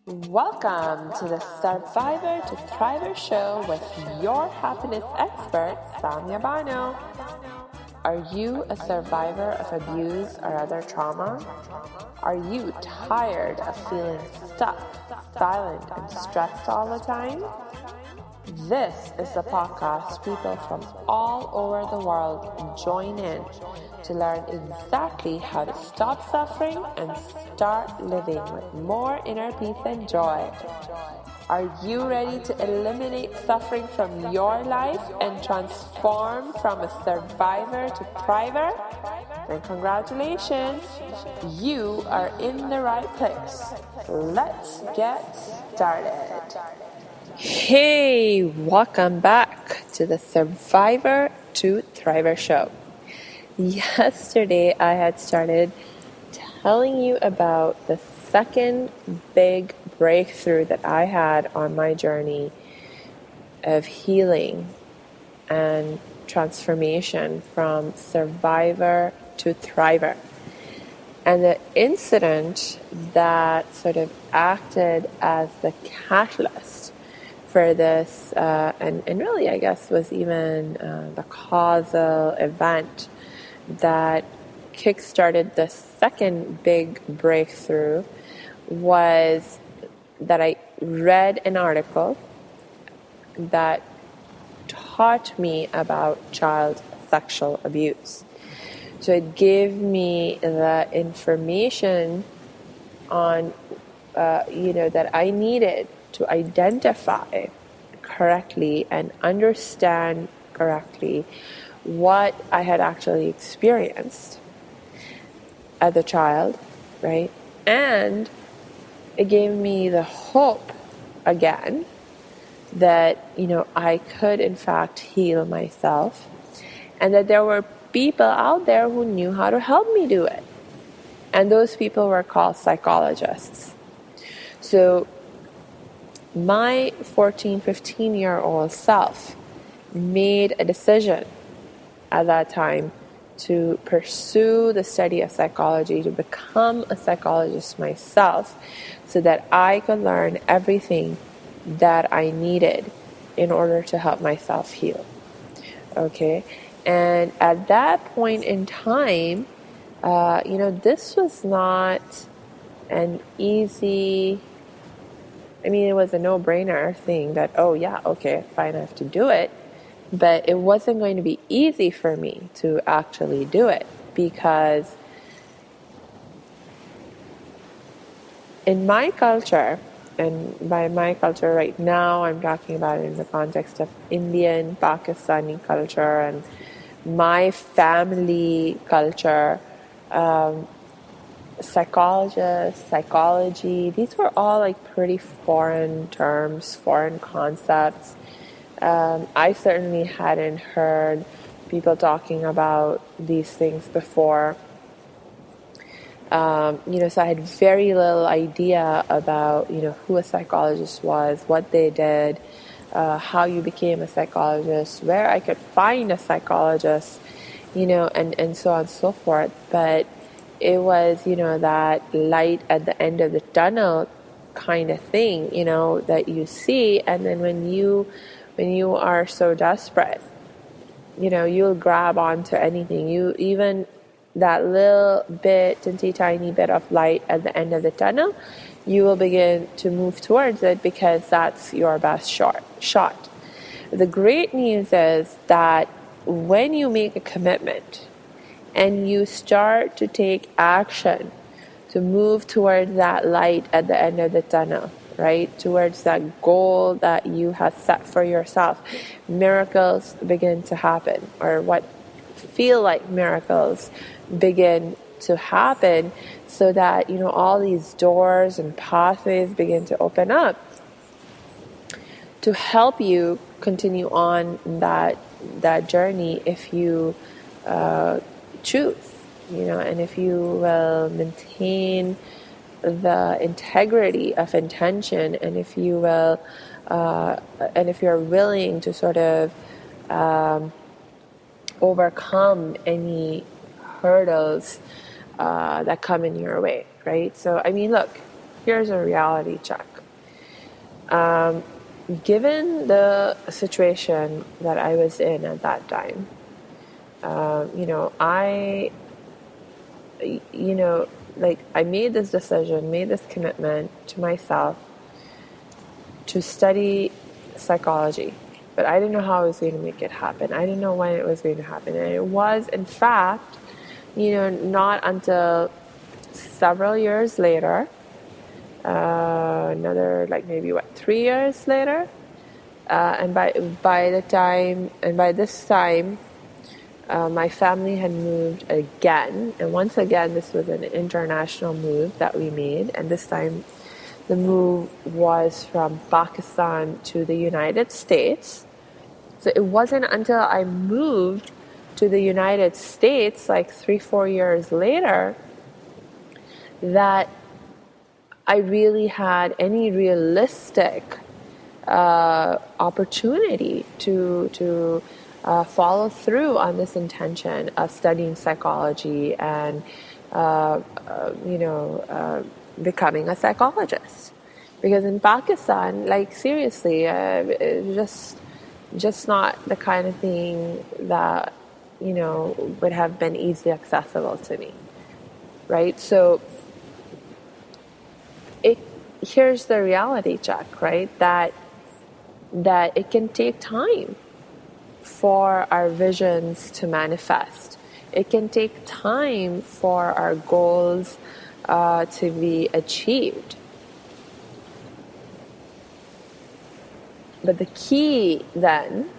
Welcome to the Survivor to Thriver show with your happiness expert, Samia Bano. Are you a survivor of abuse or other trauma? Are you tired of feeling stuck, silent, and stressed all the time? This is the podcast people from all over the world join in to learn exactly how to stop suffering and start living with more inner peace and joy. Are you ready to eliminate suffering from your life and transform from a survivor to thriver? Then congratulations, you are in the right place. Let's get started. Hey, welcome back to the Survivor to Thriver show. Yesterday, I had started telling you about the second big breakthrough that I had on my journey of healing and transformation from survivor to thriver. And the incident that sort of acted as the catalyst for this, and really, I guess, was even the causal event that kickstarted the second big breakthrough, was that I read an article that taught me about child sexual abuse. So it gave me the information on, that I needed to identify correctly and understand correctly what I had actually experienced as a child, right? And it gave me the hope again that, I could in fact heal myself, and that there were people out there who knew how to help me do it. And those people were called psychologists. So my 14, 15-year-old self made a decision at that time to pursue the study of psychology, to become a psychologist myself, so that I could learn everything that I needed in order to help myself heal. Okay? And at that point in time, this was not an easy, it was a no-brainer thing that, oh yeah, okay, fine, I have to do it. But it wasn't going to be easy for me to actually do it, because in my culture, and by my culture right now, I'm talking about it in the context of Indian, Pakistani culture, and my family culture, psychology, these were all like pretty foreign terms, foreign concepts. I certainly hadn't heard people talking about these things before. So I had very little idea about, who a psychologist was, what they did, how you became a psychologist, where I could find a psychologist, and so on and so forth. But it was, that light at the end of the tunnel kind of thing, that you see. And then when you are so desperate, you'll grab onto anything. Even that little bit, tiny bit of light at the end of the tunnel, you will begin to move towards it, because that's your best shot. The great news is that when you make a commitment and you start to take action to move towards that light at the end of the tunnel, right, towards that goal that you have set for yourself, miracles begin to happen, or what feel like miracles begin to happen, so that, all these doors and pathways begin to open up to help you continue on that journey, if you choose, and if you will maintain the integrity of intention, and if you will, and if you're willing to sort of overcome any hurdles that come in your way, right? So, look, here's a reality check. Given the situation that I was in at that time, I I made this decision, made this commitment to myself to study psychology, but I didn't know how I was going to make it happen. I didn't know when it was going to happen. And it was, in fact, not until several years later, another maybe 3 years later, and by this time, my family had moved again, and once again, this was an international move that we made, and this time the move was from Pakistan to the United States. So it wasn't until I moved to the United States, 3-4 years later, that I really had any realistic opportunity to follow through on this intention of studying psychology and becoming a psychologist. Because in Pakistan, seriously, it's just not the kind of thing that would have been easily accessible to me, right? So here's the reality check, right? That it can take time for our visions to manifest. It can take time for our goals to be achieved. But the key then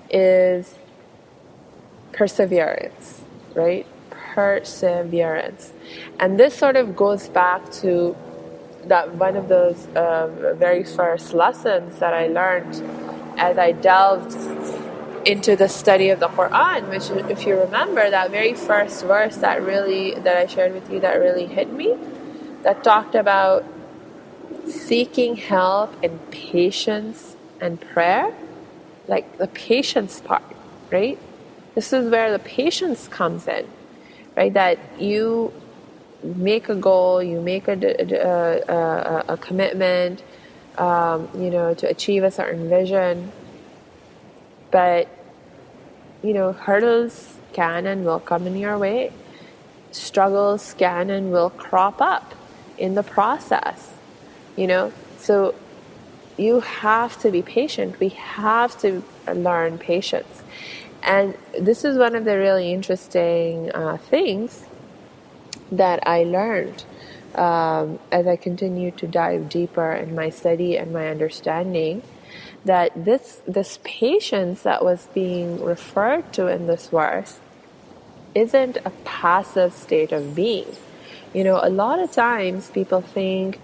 is perseverance, right? Perseverance. And this sort of goes back to that one of those very first lessons that I learned as I delved into the study of the Quran, which, if you remember, that very first verse that I shared with you that really hit me, that talked about seeking help and patience and prayer, the patience part, right? This is where the patience comes in, right? That you make a goal, you make a commitment, to achieve a certain vision, but hurdles can and will come in your way. Struggles can and will crop up in the process, so you have to be patient. We have to learn patience. And this is one of the really interesting things that I learned as I continued to dive deeper in my study and my understanding, that this patience that was being referred to in this verse isn't a passive state of being. A lot of times people think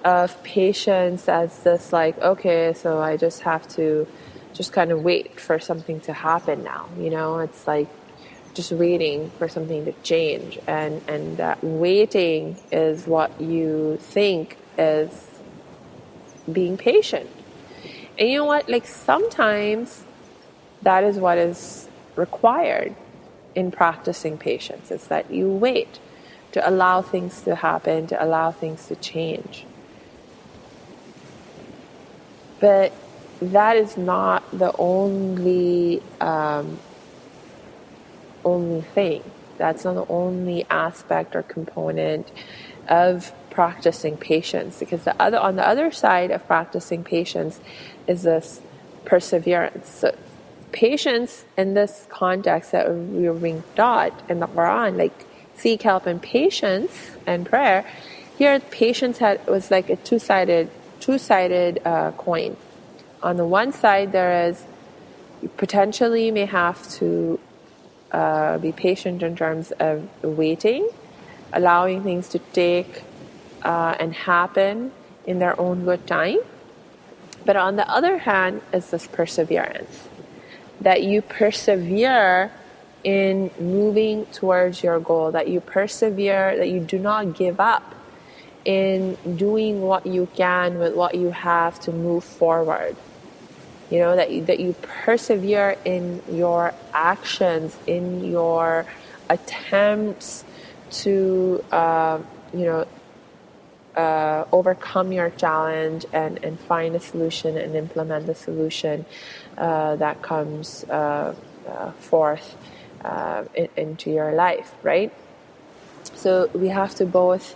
of patience as this okay, so I just have to just kind of wait for something to happen now. It's just waiting for something to change, and that waiting is what you think is being patient. And you know what, sometimes that is what is required in practicing patience, is that you wait to allow things to happen, to allow things to change. But that is not the only thing. That's not the only aspect or component of practicing patience, because on the other side of practicing patience is this perseverance. So patience in this context that we were being taught in the Quran, seek help and patience and prayer. Here, patience was like a two-sided coin. On the one side, there is, you potentially may have to be patient in terms of waiting, allowing things to take and happen in their own good time. But on the other hand is this perseverance, that you persevere in moving towards your goal, that you persevere, that you do not give up in doing what you can with what you have to move forward. That you persevere in your actions, in your attempts to, overcome your challenge and find a solution and implement the solution that comes forth into your life, right? So we have to both.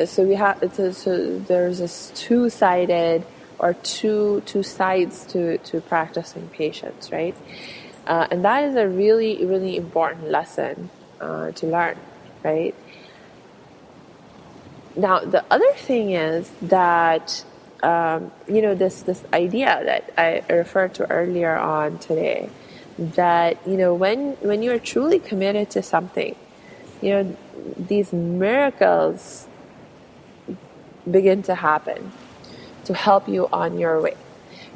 So there's this two-sided or two sides to practicing patience, right? And that is a really, really important lesson to learn, right? Now, the other thing is that, this idea that I referred to earlier on today, that, when you're truly committed to something, these miracles begin to happen to help you on your way,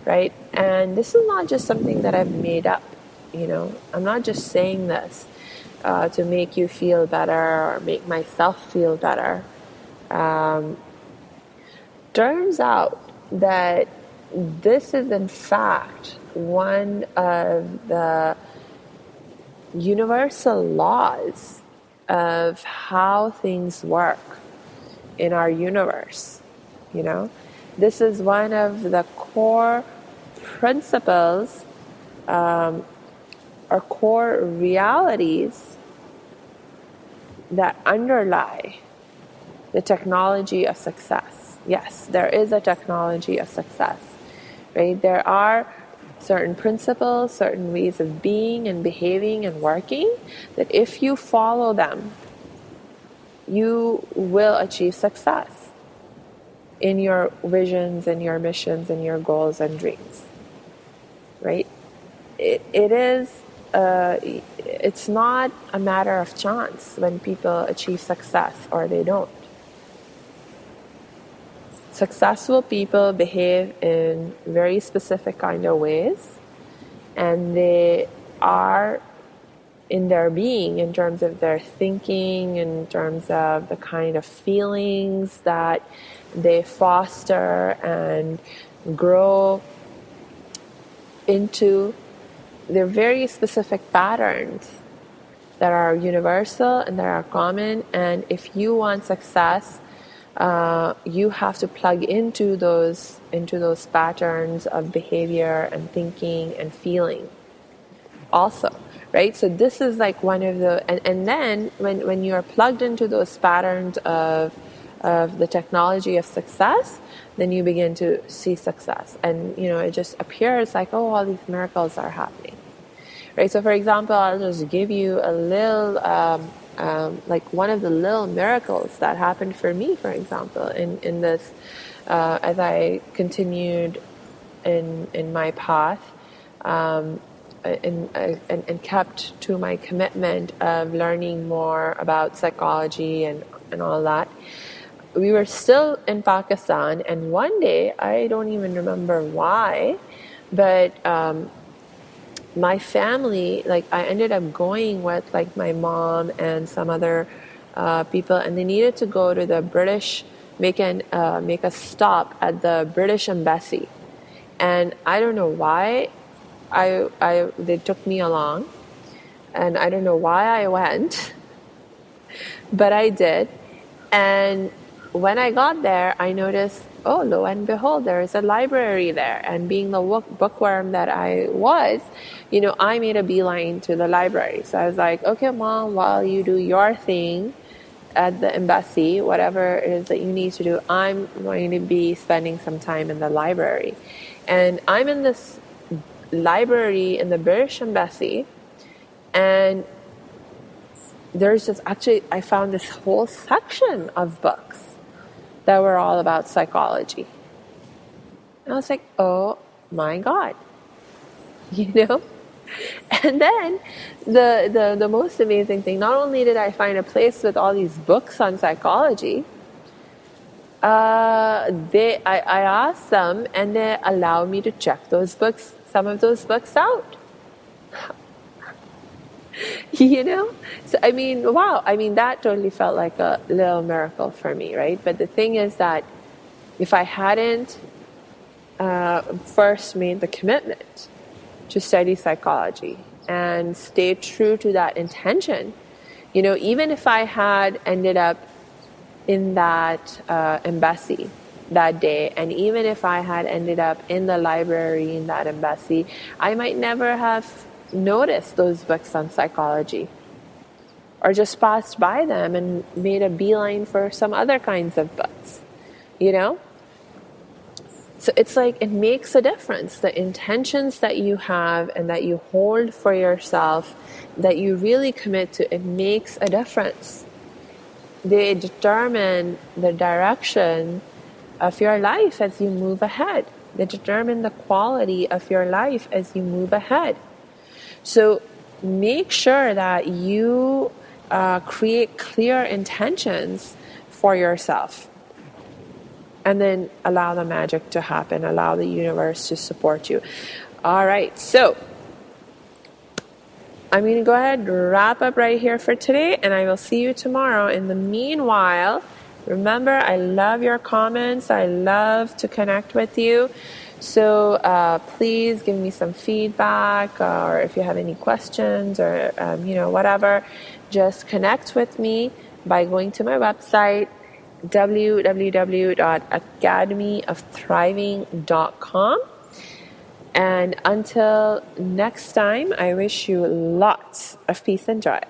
right? And this is not just something that I've made up, I'm not just saying this to make you feel better or make myself feel better. Turns out that this is in fact one of the universal laws of how things work in our universe. This is one of the core principles or core realities that underlie the technology of success. Yes, there is a technology of success, right? There are certain principles, certain ways of being and behaving and working that if you follow them, you will achieve success in your visions and your missions and your goals and dreams, right? It's not a matter of chance when people achieve success or they don't. Successful people behave in very specific kind of ways, and they are in their being, in terms of their thinking, in terms of the kind of feelings that they foster and grow into. They're very specific patterns that are universal and that are common, and if you want success, you have to plug into those patterns of behavior and thinking and feeling also, right? So this is like one of the, and then when you are plugged into those patterns of the technology of success, then you begin to see success, and it just appears like, oh, all these miracles are happening, right? So for example, I'll just give you a little like one of the little miracles that happened for me, for example, in this as I continued in my path, and kept to my commitment of learning more about psychology and all that. We were still in Pakistan, and one day, I don't even remember why, but my family, like I ended up going with like my mom and some other people, and they needed to go to the British, make a stop at the British embassy. And I don't know why they took me along, and I don't know why I went, but I did. And when I got there, I noticed, oh, lo and behold, there is a library there. And being the bookworm that I was, I made a beeline to the library. So I was like, okay, Mom, while you do your thing at the embassy, whatever it is that you need to do, I'm going to be spending some time in the library. And I'm in this library in the British embassy, and there's just actually, I found this whole section of books that were all about psychology. And I was like, oh my God, And then the most amazing thing, not only did I find a place with all these books on psychology, I asked them, and they allowed me to check some of those books out. So I mean, wow, that totally felt like a little miracle for me, right? But the thing is that if I hadn't first made the commitment to study psychology and stay true to that intention, even if I had ended up in that embassy that day. And even if I had ended up in the library in that embassy, I might never have noticed those books on psychology, or just passed by them and made a beeline for some other kinds of books, you know? So it's like, it makes a difference. The intentions that you have and that you hold for yourself, that you really commit to, it makes a difference. They determine the direction of your life as you move ahead. They determine the quality of your life as you move ahead. So make sure that you create clear intentions for yourself. And then allow the magic to happen. Allow the universe to support you. All right, so I'm going to go ahead and wrap up right here for today, and I will see you tomorrow. In the meanwhile, remember, I love your comments. I love to connect with you. So please give me some feedback, or if you have any questions, or whatever, just connect with me by going to my website, www.academyofthriving.com. And until next time, I wish you lots of peace and joy.